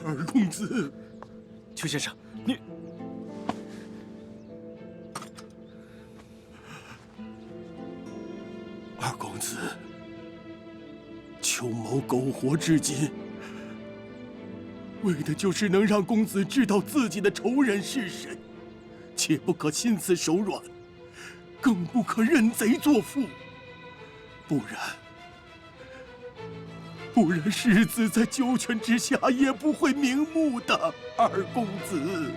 二公子，邱先生，你二公子，邱某苟活至今，为的就是能让公子知道自己的仇人是谁，切不可心慈手软，更不可认贼作父，不然世子在九泉之下也不会瞑目的。二公子，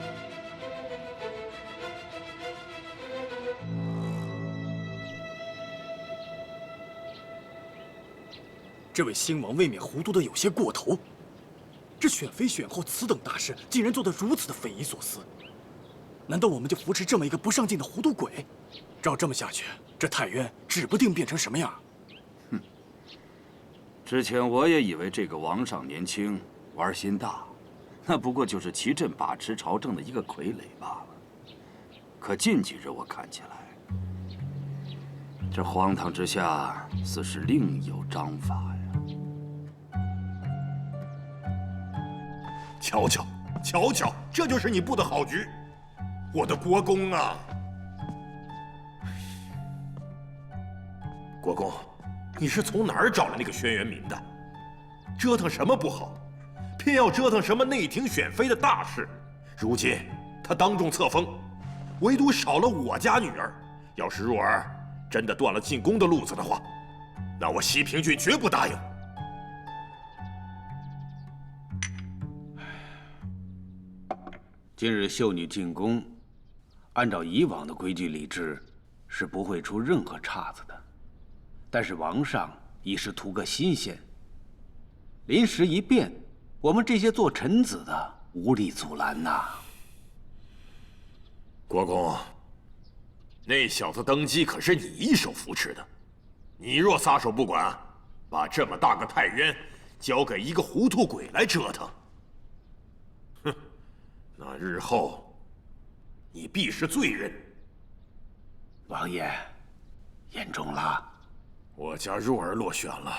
这位兴王未免糊涂的有些过头。这选妃选后此等大事，竟然做得如此的匪夷所思。难道我们就扶持这么一个不上进的糊涂鬼？照这么下去，这太渊指不定变成什么样。哼！之前我也以为这个王上年轻，玩心大，那不过就是齐镇把持朝政的一个傀儡罢了。可近几日我看起来，这荒唐之下似是另有章法呀。 瞧瞧，瞧瞧，这就是你布的好局，我的国公啊！国公，你是从哪儿找来那个轩辕明的？折腾什么不好，偏要折腾什么内廷选妃的大事。如今他当众册封，唯独少了我家女儿。要是若儿真的断了进宫的路子的话，那我西平郡绝不答应。 今日秀女进宫，按照以往的规矩礼制，是不会出任何岔子的。但是王上一时图个新鲜，临时一变，我们这些做臣子的无力阻拦呐。国公，那小子登基可是你一手扶持的，你若撒手不管，把这么大个太渊交给一个糊涂鬼来折腾，哼！ 那日后，你必是罪人。王爷，言重了。我家若儿落选了，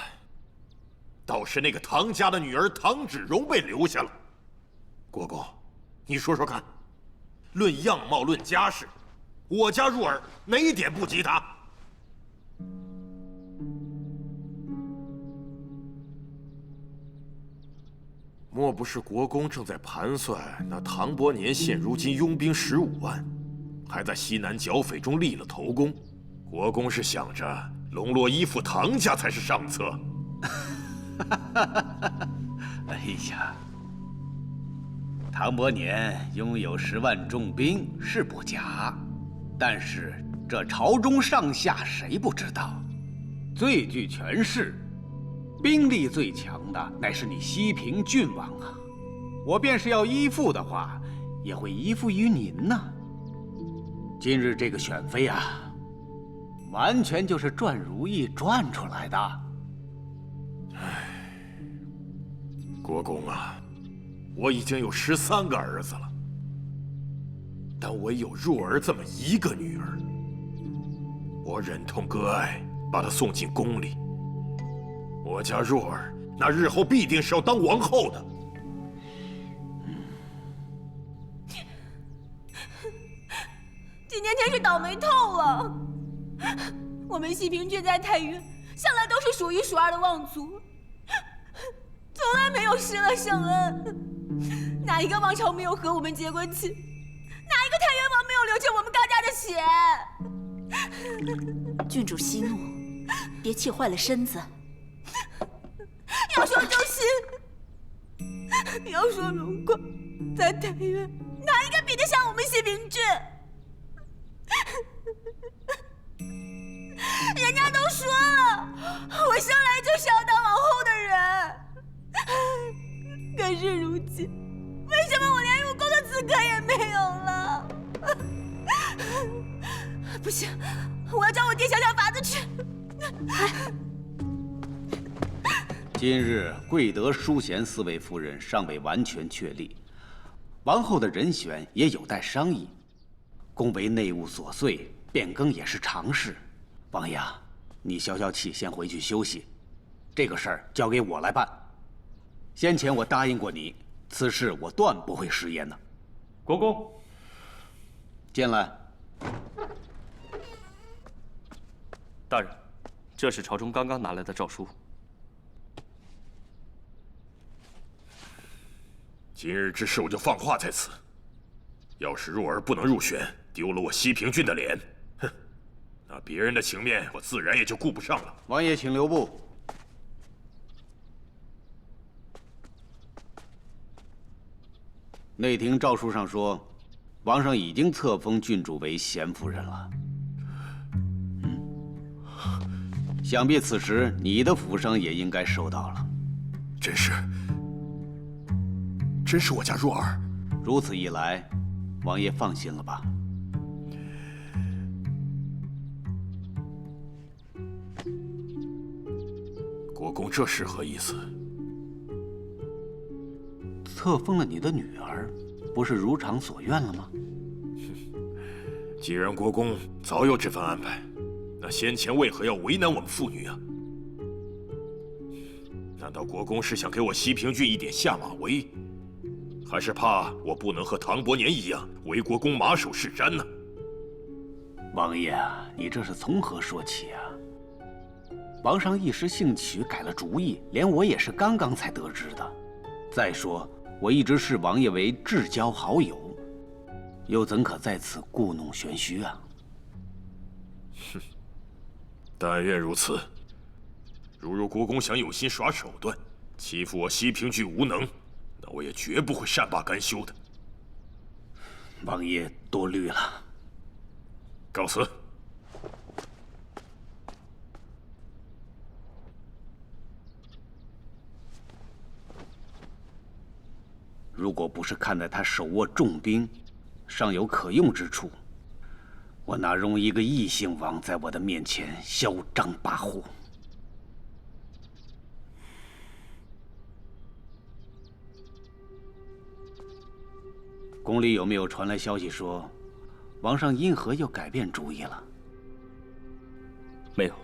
倒是那个唐家的女儿唐芷蓉被留下了。国公，你说说看，论样貌，论家世，我家若儿哪一点不及她？ 莫不是国公正在盘算那唐伯年现如今拥兵15万，还在西南剿匪中立了头功？国公是想着笼络依附唐家才是上策。哎呀，唐伯年拥有10万重兵是不假，但是这朝中上下谁不知道？最具权势。 兵力最强的乃是你西平郡王啊！我便是要依附的话，也会依附于您呐。今日这个选妃啊，完全就是转如意转出来的。唉，国公啊，我已经有13个儿子了，但唯有若儿这么一个女儿，我忍痛割爱，把她送进宫里。 我家若儿，那日后必定是要当王后的。今天真是倒霉透了。我们西平郡在太原，向来都是数1数2的望族，从来没有失了圣恩。哪一个王朝没有和我们结过亲？哪一个太原王没有流尽我们高家的血？郡主息怒，别气坏了身子。 要说忠心，要说荣光，在太原哪一个比得上我们西平郡？人家都说了，我生来就是要当王后的人，可是如今，为什么我连入宫的资格也没有了？不行，我要找我爹想想法子去。今日贵德淑贤4位夫人尚未完全确立，王后的人选也有待商议。宫闱内务琐碎，变更也是常事。王爷，你消消气，先回去休息。这个事儿交给我来办。先前我答应过你，此事我断不会食言的。国公，进来。大人，这是朝中刚刚拿来的诏书。今日之事我就放话在此。要是若儿不能入选，丢了我西平郡的脸，哼，那别人的情面我自然也就顾不上了。王爷，请留步。内廷诏书上说，王上已经册封郡主为贤夫人了。想必此时你的府上也应该收到了。真是我家若儿。如此一来，王爷放心了吧？国公这是何意思？册封了你的女儿，不是如偿所愿了吗？既然国公早有这番安排，那先前为何要为难我们妇女啊？难道国公是想给我西平郡一点下马威，还是怕我不能和唐伯年一样为国公马首是瞻呢？王爷啊，你这是从何说起啊？王上一时兴起改了主意，连我也是刚刚才得知的。再说，我一直视王爷为至交好友，又怎可在此故弄玄虚啊？哼，但愿如此。如国公想有心耍手段，欺负我西平郡无能，那我也绝不会善罢甘休的。王爷多虑了。告辞。如果不是看在他手握重兵，尚有可用之处，我哪容一个异姓王在我的面前嚣张跋扈？宫里有没有传来消息说，王上因何又改变主意了？没有。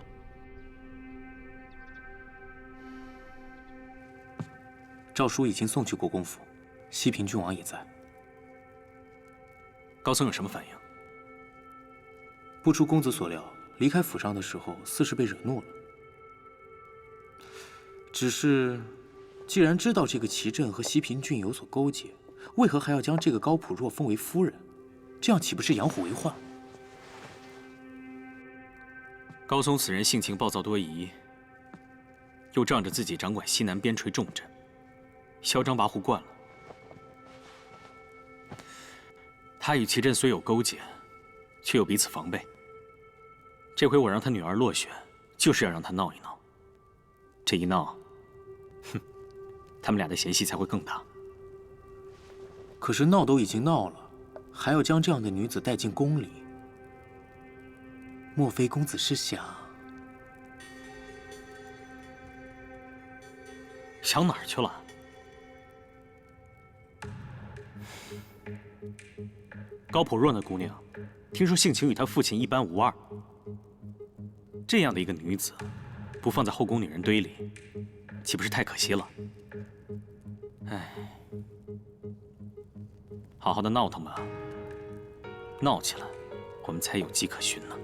诏书已经送去国公府，西平郡王也在。高僧有什么反应？不出公子所料，离开府上的时候，似是被惹怒了。只是，既然知道这个齐镇和西平郡有所勾结，为何还要将这个高普若封为夫人？这样岂不是养虎为患？高松此人性情暴躁多疑，又仗着自己掌管西南边陲重镇，嚣张跋扈惯了。他与齐镇虽有勾结，却又彼此防备。这回我让他女儿落选，就是要让他闹一闹。这一闹，哼，他们俩的嫌隙才会更大。可是闹都已经闹了，还要将这样的女子带进宫里，莫非公子是想哪儿去了？高普若那姑娘，听说性情与她父亲一般无二。这样的一个女子，不放在后宫女人堆里，岂不是太可惜了？唉，好好的闹腾吧，闹起来，我们才有迹可循呢。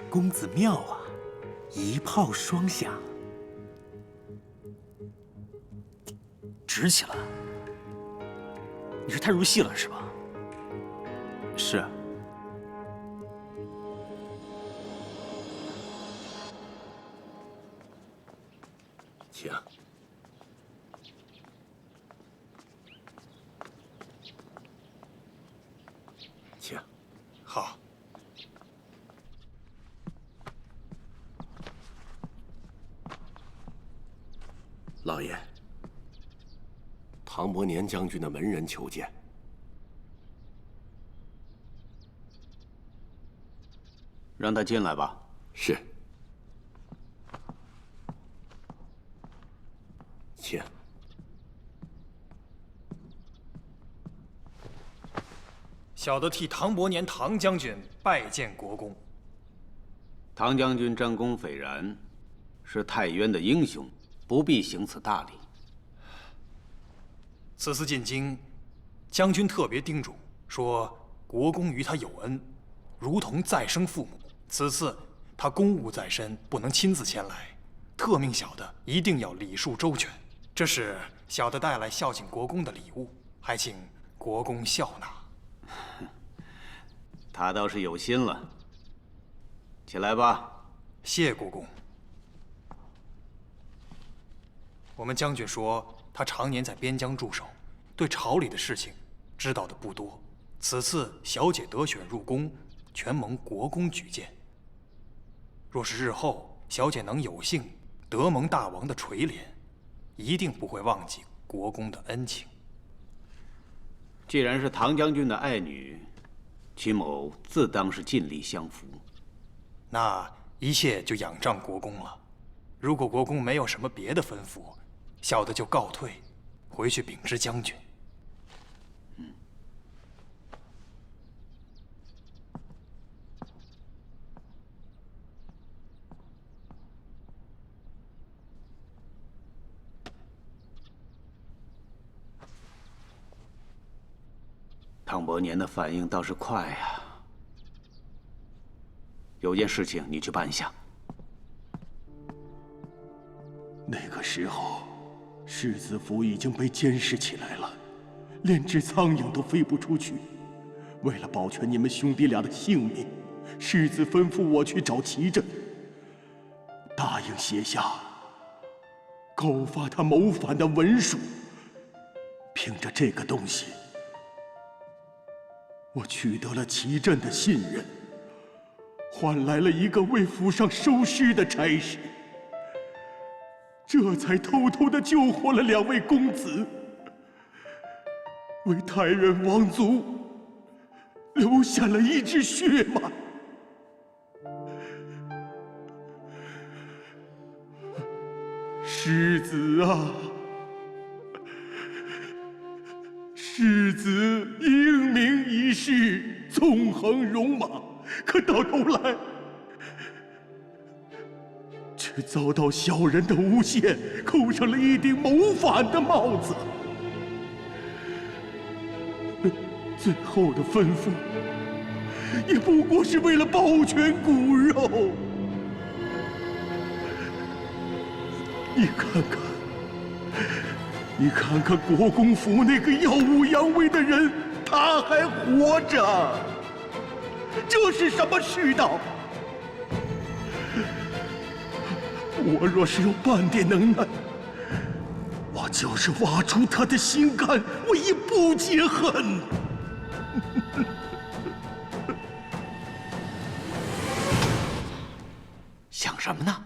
公子妙啊，一炮双响。直起来！你是太入戏了是吧？是。请。请。好。老爷，唐伯年将军的门人求见。让他进来吧。是。请。小的替唐伯年唐将军拜见国公。唐将军战功斐然，是太渊的英雄，不必行此大礼。此次进京，将军特别叮嘱说，国公与他有恩，如同再生父母。此次他公务在身，不能亲自前来，特命小的一定要礼数周全。这是小的带来孝敬国公的礼物，还请国公笑纳。他倒是有心了。起来吧。谢国公。我们将军说，他常年在边疆驻守，对朝里的事情知道的不多。此次小姐得选入宫，全蒙国公举荐。若是日后小姐能有幸得蒙大王的垂怜，一定不会忘记国公的恩情。既然是唐将军的爱女，秦某自当是尽力相扶。那一切就仰仗国公了。如果国公没有什么别的吩咐，小的就告退，回去禀知将军。唐伯年的反应倒是快呀。有件事情你去办一下。那个时候，世子府已经被监视起来了，连只苍蝇都飞不出去。为了保全你们兄弟俩的性命，世子吩咐我去找齐震，答应写下告发他谋反的文书。凭着这个东西，我取得了齐震的信任，换来了一个为府上收尸的差事。这才偷偷地救活了2位公子，为太原王族留下了一支血脉。世子啊，世子英明一世，纵横戎马，可到头来却遭到小人的诬陷，扣上了一顶谋反的帽子。最后的吩咐，也不过是为了保全骨肉。你看看国公府那个耀武扬威的人，他还活着，这是什么世道？我若是有半点能耐，我就是挖出他的心肝，我也不解恨。想什么呢？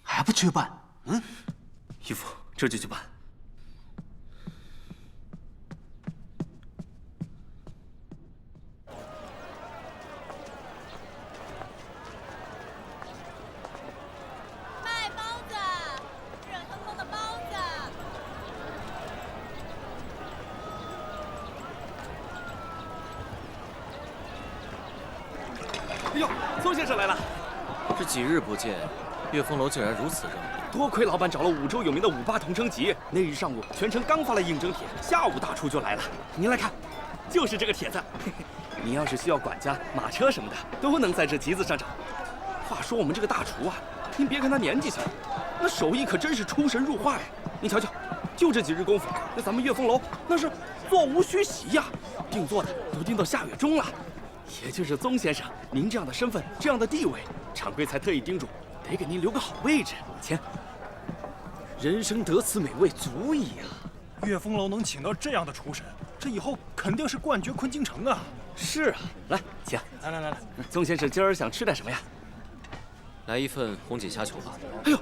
还不去办？义父，这就去办。卖包子，热腾腾的包子。哎呦，邹先生来了！这几日不见，月风楼竟然如此热闹。多亏老板找了5州有名的58同城集，那日上午全城刚发了应征帖，下午大厨就来了。您来看，就是这个帖子。您要是需要管家、马车什么的，都能在这集子上找。话说我们这个大厨啊，您别看他年纪小，那手艺可真是出神入化呀！您瞧瞧，就这几日功夫，那咱们月风楼那是座无虚席呀，定做的都定到下月中了。也就是宗先生您这样的身份、这样的地位，掌柜才特意叮嘱，得给您留个好位置。钱，人生得此美味足矣啊！月风楼能请到这样的厨神，这以后肯定是冠绝昆京城啊！是啊，来，请。来，宗先生今儿想吃点什么呀？来一份红锦虾球吧。哎呦，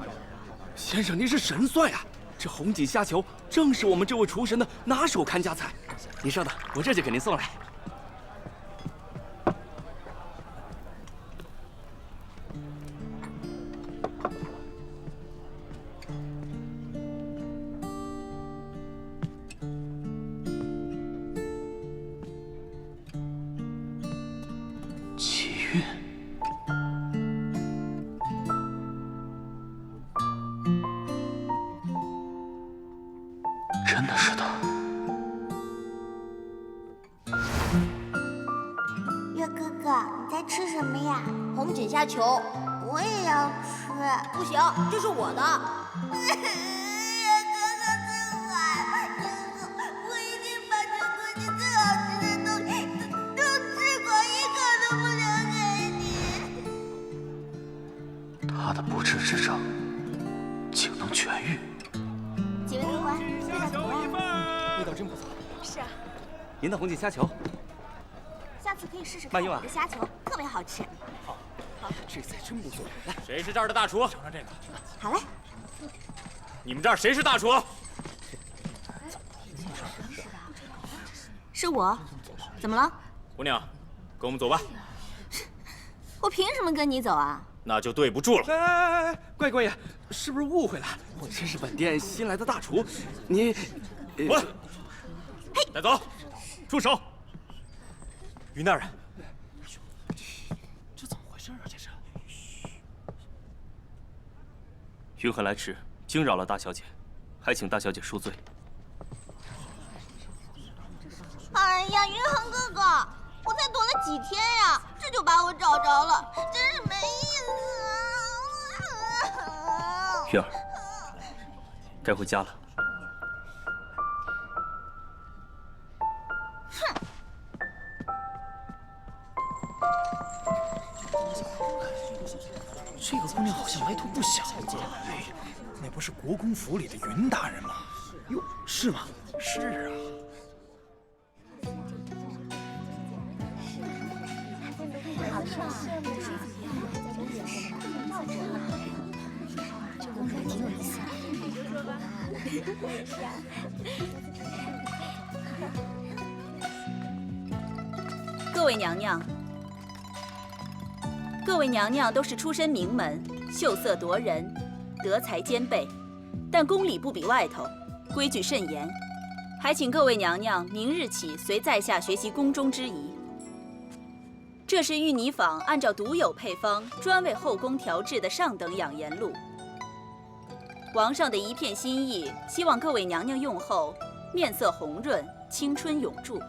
先生您是神算呀！这红锦虾球正是我们这位厨神的拿手看家菜。您稍等，我这就给您送来。齐韵，的是他。月哥哥，你在吃什么呀？红锦虾球。我也要吃。不行，这是我的。月哥哥真坏，我一定把这国际最好吃的东西都吃光，一口都不留给你。他的不治之症竟能痊愈。几位客官，味道怎么样？味道真不错。是啊，您的红锦虾球。下次可以试试看慢用啊我的虾球，特别好吃。好，这菜真不错。来，谁是这儿的大厨？尝尝这个。好嘞。你们这儿谁是大厨？是我。怎么了？姑娘，跟我们走吧。我凭什么跟你走啊？那就对不住了。哎，贵爷，是不是误会了？我真是本店新来的大厨，你，滚！带走，住手！于大人，这怎么回事啊？这是。云何来迟，惊扰了大小姐，还请大小姐恕罪。哎呀，云恒哥哥，我才躲了几天呀，这就把我找着了，真是没意思啊！云儿，该回家了。这个姑娘好像来头不小啊！哎，那不是国公府里的云大人吗？哟，是吗？是啊。各位娘娘，各位娘娘都是出身名门，秀色夺人，德才兼备，但宫里不比外头，规矩甚严，还请各位娘娘明日起随在下学习宫中之仪。这是御泥坊按照独有配方专为后宫调制的上等养颜露。王上的一片心意，希望各位娘娘用后面色红润，青春永驻。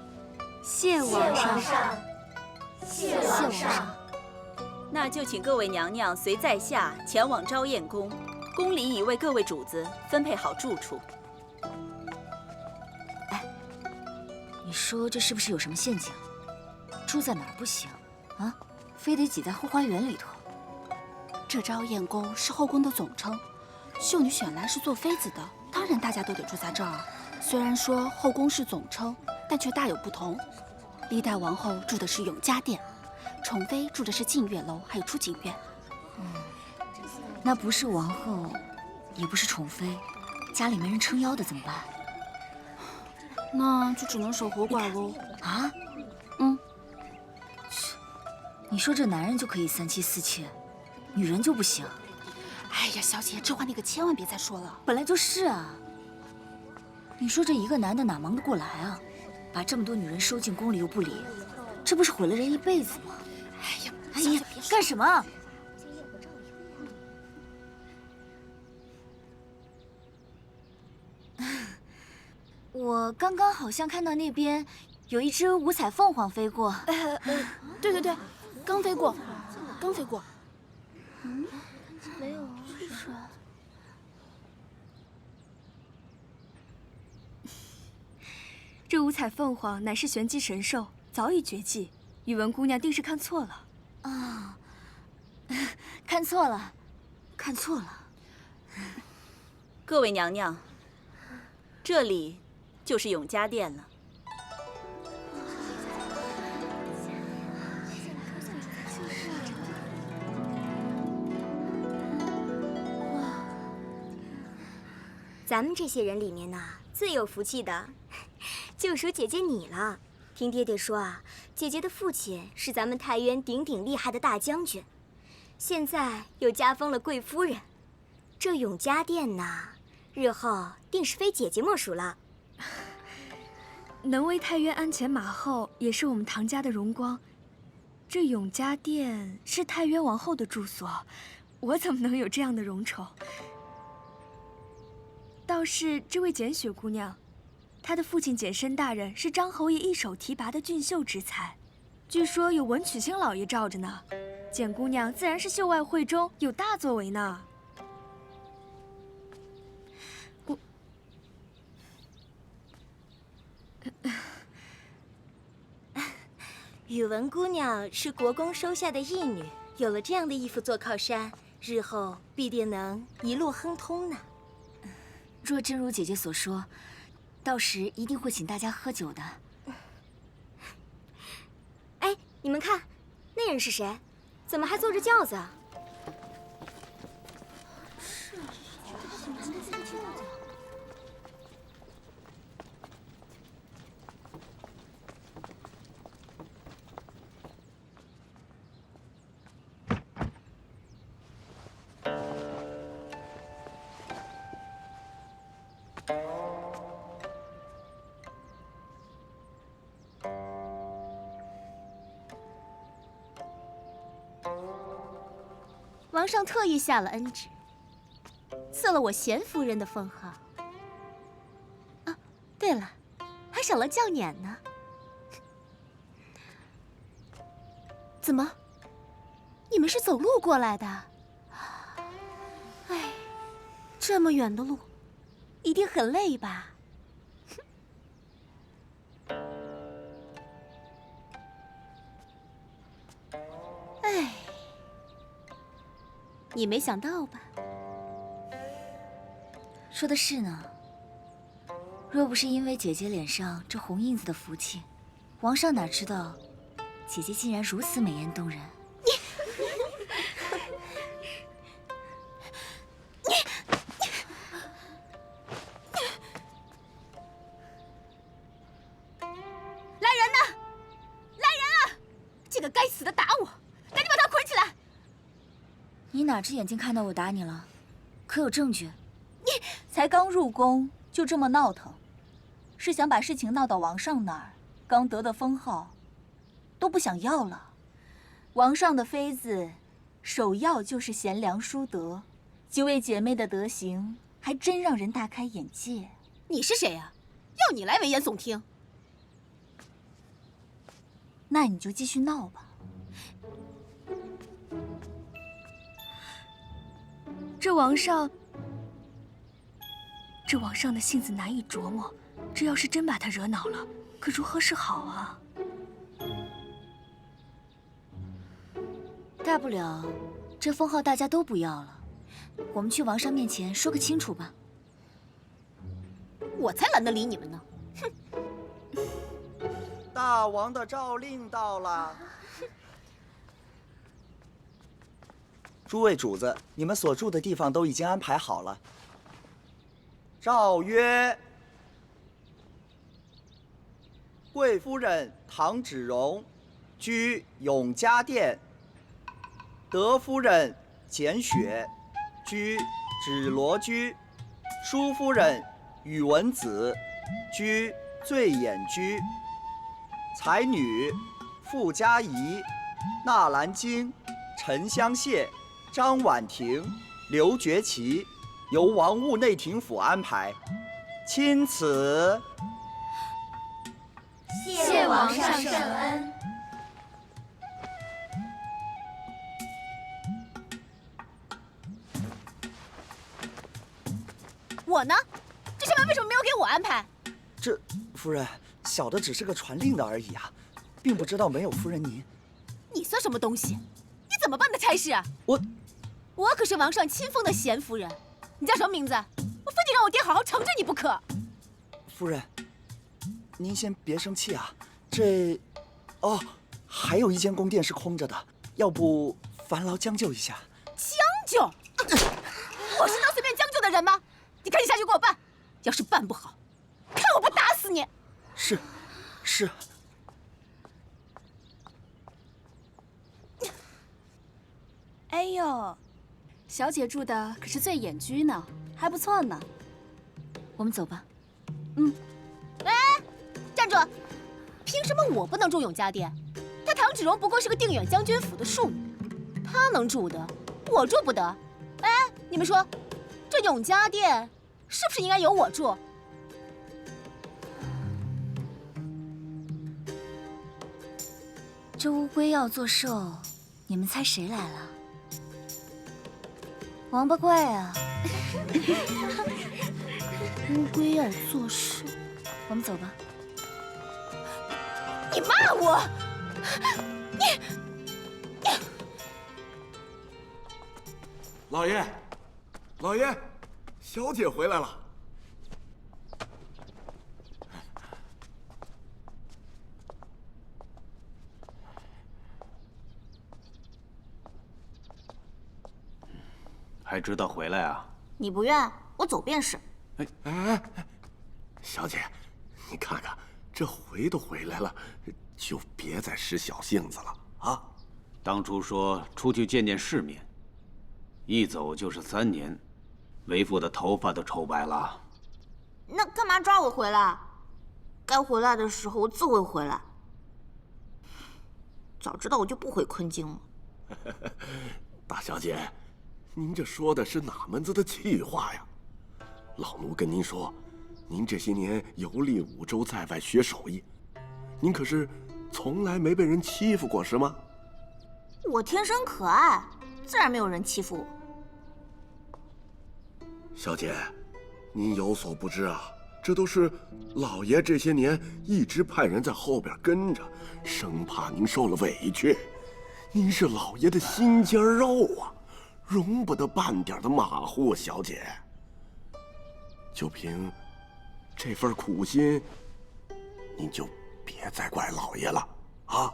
谢王上，谢王上。那就请各位娘娘随在下前往昭燕宫，宫里已为各位主子分配好住处。哎，你说这是不是有什么陷阱？住在哪儿不行啊？非得挤在后花园里头？这昭燕宫是后宫的总称，秀女选来是做妃子的，当然大家都得住在这儿。虽然说后宫是总称，但却大有不同。历代王后住的是永嘉殿，宠妃住的是静月楼，还有出景院。那不是王后，也不是宠妃，家里没人撑腰的怎么办？那就只能守活寡喽。啊？你说这男人就可以三妻四妾，女人就不行？哎呀，小姐，这话你可千万别再说了。本来就是啊。你说这一个男的哪忙得过来啊？把这么多女人收进宫里又不理，这不是毁了人一辈子吗？哎呀，干什么？我刚刚好像看到那边有一只五彩凤凰飞过。对对对，刚飞过，刚飞过。没有啊。这五彩凤凰乃是玄机神兽，早已绝迹。宇文姑娘定是看错了。啊，看错了，看错了。各位娘娘，这里就是永嘉殿了。咱们这些人里面呢，最有福气的，就属姐姐你了。听爹爹说啊，姐姐的父亲是咱们太原鼎鼎厉害的大将军，现在又加封了贵夫人。这永嘉殿呢，日后定是非姐姐莫属了。能为太原鞍前马后，也是我们唐家的荣光。这永嘉殿是太原王后的住所，我怎么能有这样的荣宠？倒是这位简雪姑娘，他的父亲简申大人是张侯爷一手提拔的俊秀之才，据说有文曲星老爷罩着呢。简姑娘自然是秀外慧中，有大作为呢。宇文姑娘是国公收下的义女，有了这样的义父做靠山，日后必定能一路亨通呢。若真如姐姐所说，到时一定会请大家喝酒的。哎，你们看，那人是谁？怎么还坐着轿子啊？是，王上特意下了恩旨，赐了我贤夫人的封号。啊，对了，还赏了轿辇呢。怎么，你们是走路过来的？哎，这么远的路，一定很累吧？哎。你没想到吧？说的是呢。若不是因为姐姐脸上这红印子的福气，王上哪知道姐姐竟然如此美艳动人。来人呐！来人啊！这个该死的打我！赶紧把他捆起来！你哪只眼睛看到我打你了？可有证据？你才刚入宫就这么闹腾，是想把事情闹到王上那儿？刚得的封号都不想要了。王上的妃子首要就是贤良淑德，几位姐妹的德行还真让人大开眼界。你是谁呀？要你来危言耸听？那你就继续闹吧。这王上的性子难以琢磨，这要是真把他惹恼了，可如何是好啊？大不了，这封号大家都不要了，我们去王上面前说个清楚吧。我才懒得理你们呢！哼！大王的诏令到了。诸位主子，你们所住的地方都已经安排好了。诏曰：贵夫人唐芷蓉居永嘉殿，德夫人简雪居芷罗居，淑夫人宇文子居醉眼居，才女傅嘉仪、纳兰晶、陈香谢、张婉婷、刘觉琪由王务内廷府安排，钦此。谢王上圣恩。我呢？这上面为什么没有给我安排？这夫人，小的只是个传令的而已啊，并不知道没有夫人您。你算什么东西？你怎么办的差事啊？我可是王上亲封的贤夫人，你叫什么名字？我非得让我爹好好惩治你不可。夫人，您先别生气啊。还有一间宫殿是空着的，要不烦劳将就一下。将就？我是能随便将就的人吗？你赶紧下去给我办，要是办不好，看我不打死你！是。哎呦，小姐住的可是醉眼居呢，还不错呢。我们走吧。哎，站住！凭什么我不能住永嘉殿？她唐芷蓉不过是个定远将军府的庶女，她能住的，我住不得。哎，你们说，这永嘉殿是不是应该由我住？这乌龟要做寿，你们猜谁来了？王八怪啊！乌龟要做寿，我们走吧。你骂我！老爷，老爷，小姐回来了。还知道回来啊？你不愿，我走便是。哎，小姐，你看看，这回都回来了，就别再使小性子了啊！当初说出去见见世面，一走就是3年，为父的头发都抽白了。那干嘛抓我回来？该回来的时候我自会回来。早知道我就不回昆京了。大小姐，您这说的是哪门子的气话呀？老奴跟您说，您这些年游历5州，在外学手艺，您可是从来没被人欺负过，是吗？我天生可爱，自然没有人欺负我。小姐，您有所不知啊，这都是老爷这些年一直派人在后边跟着，生怕您受了委屈。您是老爷的心尖肉啊，容不得半点的马虎，小姐。就凭这份苦心，您就别再怪老爷了啊！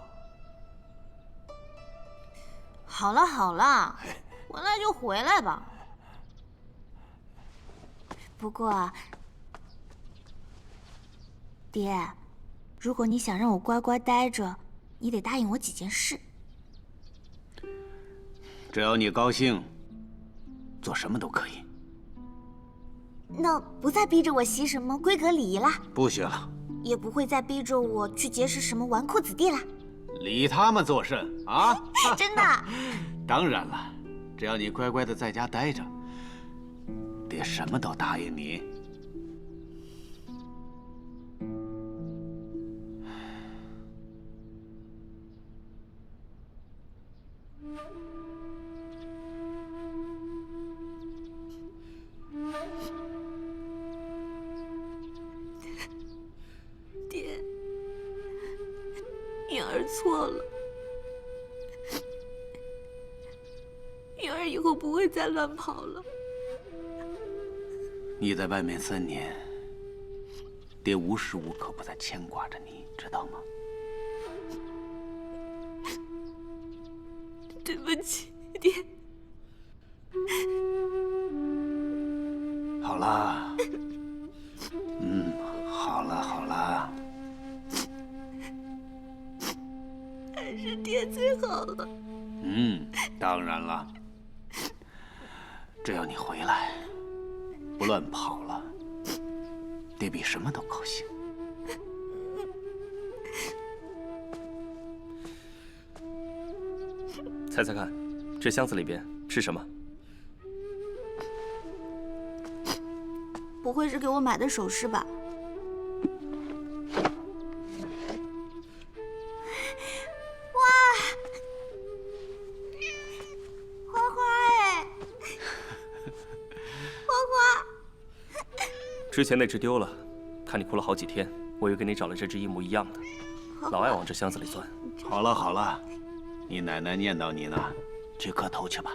好了好了，回来就回来吧。不过，爹，如果你想让我乖乖待着，你得答应我几件事。只要你高兴，做什么都可以。那不再逼着我习什么闺阁礼仪啦，不学了，也不会再逼着我去结识什么纨绔子弟啦。理他们做甚啊？真的？当然了，只要你乖乖的在家待着，爹什么都答应你。爹，允儿错了，允儿以后不会再乱跑了。你在外面3年，爹无时无刻不在牵挂着你，知道吗？对不起，爹。好了，好了好了，还是爹最好了。当然了，只要你回来，不乱跑了，爹比什么都高兴。猜猜看，这箱子里边是什么？不会是给我买的首饰吧？哇，花花哎，花花！之前那只丢了，看你哭了好几天，我又给你找了这只一模一样的，老爱往这箱子里钻。好了好了，你奶奶念叨你呢，去磕头去吧。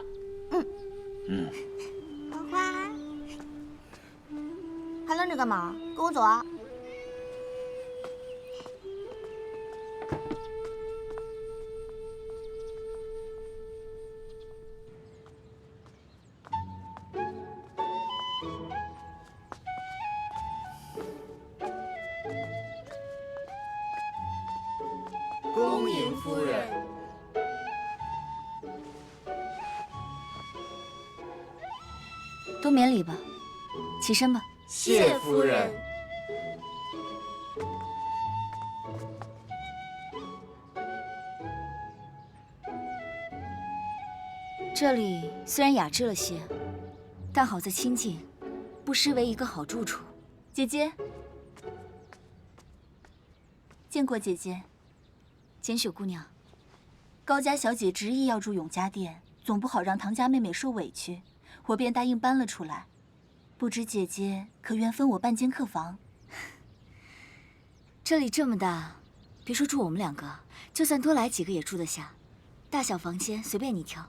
花花，还愣着干嘛？跟我走啊！恭迎夫人。多免礼吧，起身吧。谢夫人。这里虽然雅致了些，但好在清静，不失为一个好住处。姐姐，见过姐姐。简雪姑娘，高家小姐执意要住永嘉殿，总不好让唐家妹妹受委屈，我便答应搬了出来。不知姐姐可愿分我半间客房？这里这么大，别说住我们2个，就算多来几个也住得下。大小房间随便你挑。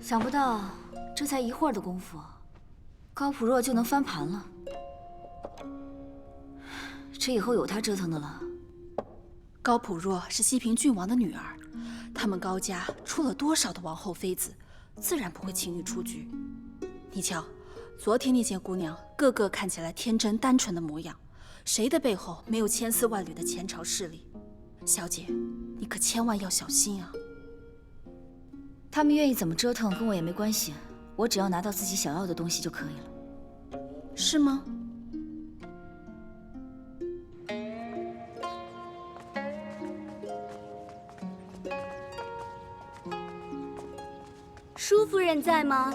想不到这才一会儿的功夫，高普若就能翻盘了。这以后有他折腾的了。高普若是西平郡王的女儿，他们高家出了多少的王后妃子，自然不会轻易出局。你瞧，昨天那些姑娘个个看起来天真单纯的模样，谁的背后没有千丝万缕的前朝势力？小姐，你可千万要小心啊！他们愿意怎么折腾跟我也没关系，我只要拿到自己想要的东西就可以了。是吗？舒夫人在吗？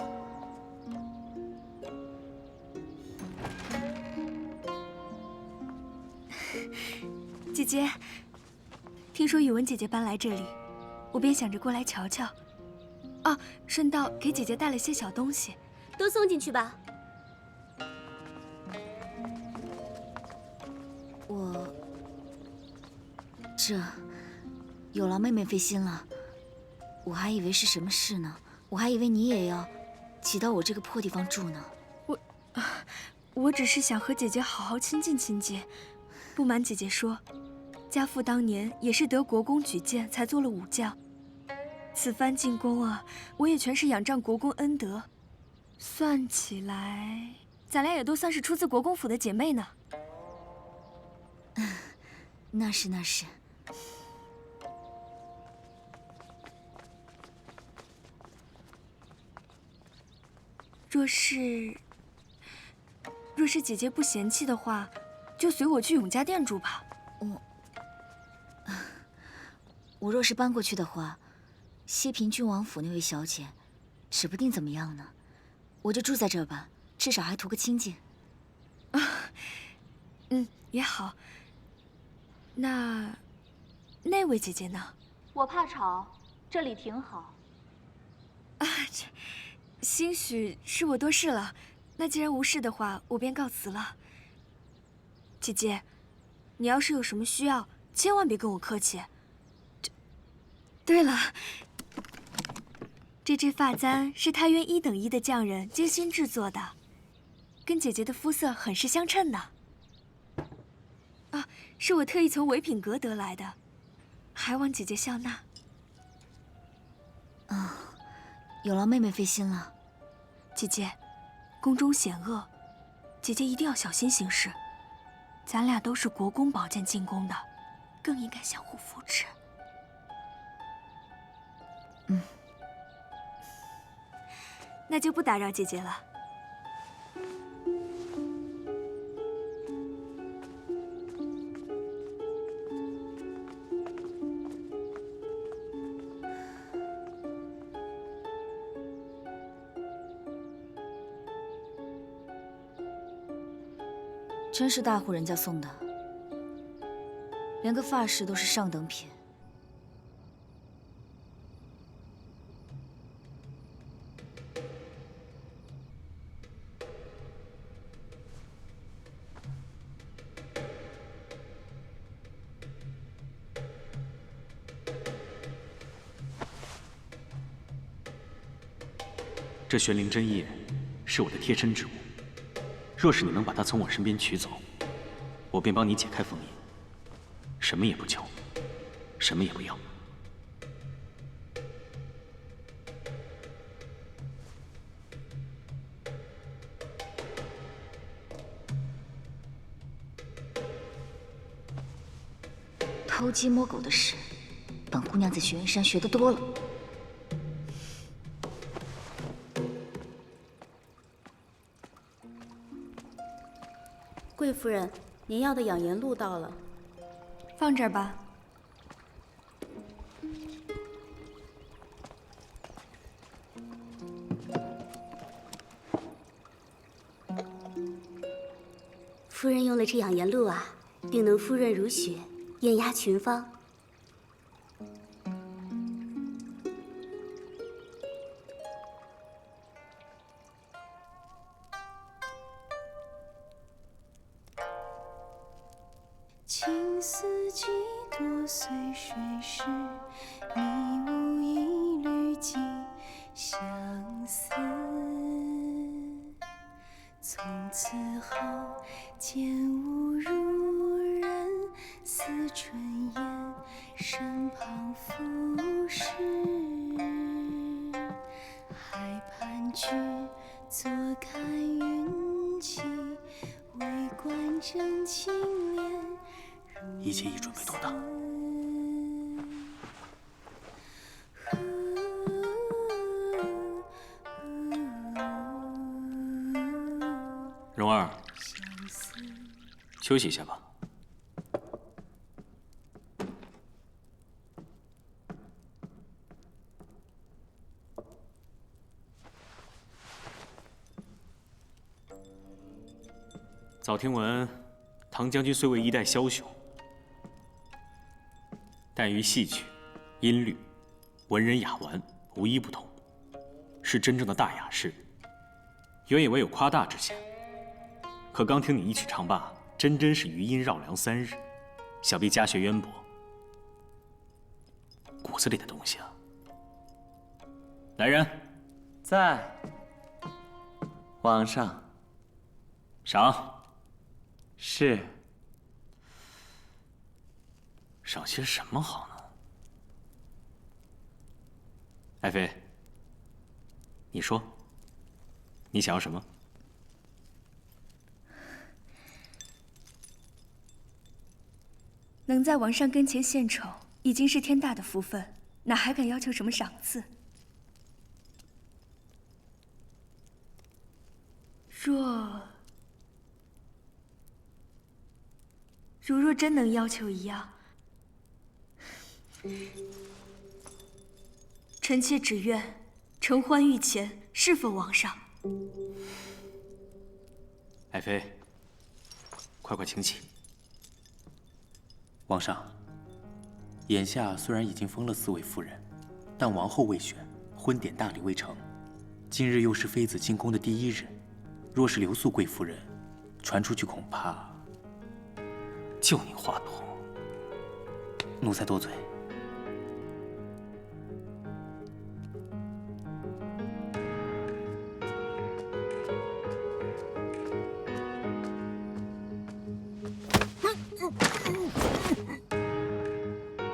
姐姐，听说宇文姐姐搬来这里，我便想着过来瞧瞧。啊，顺道给姐姐带了些小东西，都送进去吧。这有劳妹妹费心了，我还以为是什么事呢，我还以为你也要挤到我这个破地方住呢。我只是想和姐姐好好亲近亲近。不瞒姐姐说，家父当年也是得国公举荐才做了武将。此番进宫啊，我也全是仰仗国公恩德。算起来，咱俩也都算是出自国公府的姐妹呢。那是那是。若是姐姐不嫌弃的话，就随我去永嘉殿住吧。我若是搬过去的话，西平郡王府那位小姐，指不定怎么样呢。我就住在这儿吧，至少还图个清静。也好。那位姐姐呢？我怕吵，这里挺好。兴许是我多事了。那既然无事的话，我便告辞了。姐姐，你要是有什么需要，千万别跟我客气。对了，这支发簪是太原1等1的匠人精心制作的，跟姐姐的肤色很是相称呢。是我特意从唯品阁得来的，还望姐姐笑纳。有劳妹妹费心了。姐姐，宫中险恶，姐姐一定要小心行事。咱俩都是国公宝剑进宫的，更应该相互扶持。那就不打扰姐姐了。真是大户人家送的，连个发饰都是上等品。这玄灵针叶是我的贴身之物，若是你能把它从我身边取走，我便帮你解开封印，什么也不求，什么也不要。偷鸡摸狗的事，本姑娘在雪云山学得多了。贵夫人，您要的养颜露到了，放这儿吧。夫人用了这养颜露啊，定能肤润如雪，艳压群芳。青丝几多随水逝，迷雾一缕寄相思。从此后见无如人，似春烟身旁浮世。海畔居，坐看云起，微观正清莲。一切已准备妥当。蓉儿，休息一下吧。早听闻，唐将军虽为一代枭雄，但于戏曲、音律、文人雅玩无一不同，是真正的大雅士。原以为有夸大之嫌，可刚听你一曲唱罢，真是余音绕梁3日，想必家学渊博，骨子里的东西啊。来人，在。皇上。赏。是。赏些什么好呢？爱妃，你说，你想要什么？能在王上跟前献丑，已经是天大的福分，哪还敢要求什么赏赐？若真能要求一样，臣妾只愿承欢御前，侍奉王上。爱妃，快请起。王上，眼下虽然已经封了4位夫人，但王后未选，婚典大礼未成。今日又是妃子进宫的第1日，若是留宿贵夫人，传出去恐怕……就你话多。奴才多嘴。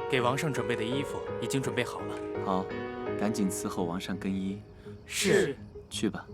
给王上准备的衣服已经准备好了。好，赶紧伺候王上更衣。是。去吧。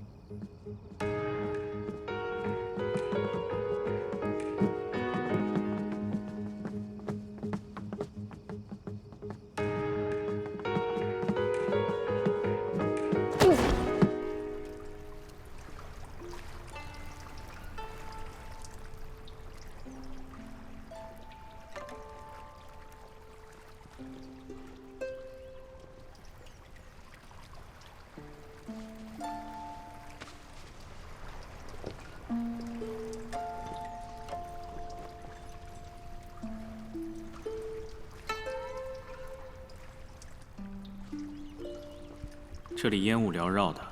这里烟雾缭绕的，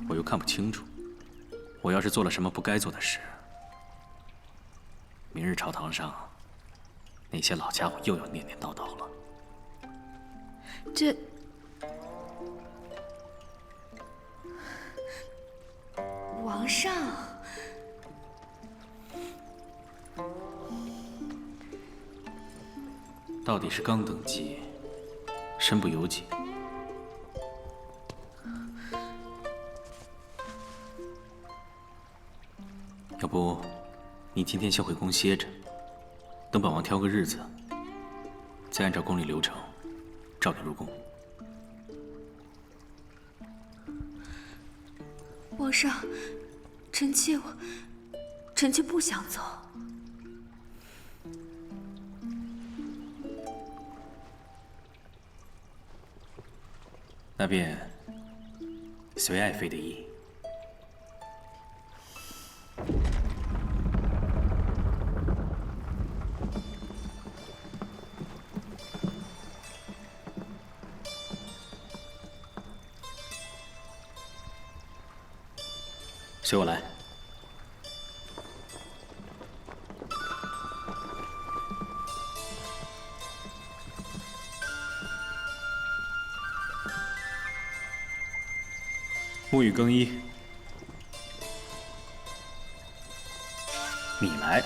我又看不清楚。我要是做了什么不该做的事，明日朝堂上，那些老家伙又要念念叨叨了。王上，到底是刚登基，身不由己。要不，你今天先回宫歇着，等本王挑个日子，再按照宫里流程召你入宫。皇上，臣妾臣妾不想走。那便随爱妃的意。随我来。沐浴更衣，你来。